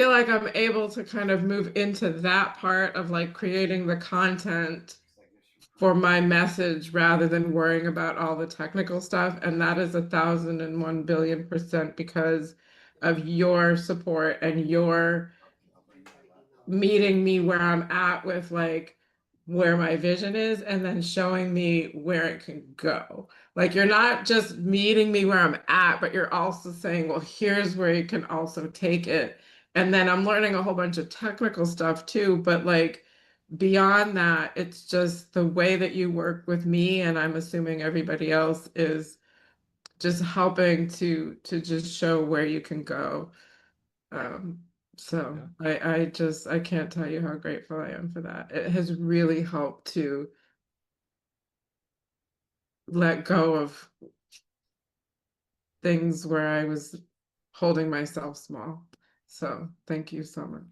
feel like I'm able to kind of move into that part of like creating the content for my message rather than worrying about all the technical stuff. And that is 1,001,000,000,000% because of your support and your meeting me where I'm at with like where my vision is and then showing me where it can go. Like you're not just meeting me where I'm at, but you're also saying, well, here's where you can also take it. And then I'm learning a whole bunch of technical stuff too, but like beyond that, it's just the way that you work with me, and I'm assuming everybody else is just helping to just show where you can go. Um, so I can't tell you how grateful I am for that. It has really helped to let go of things where I was holding myself small. So thank you so much.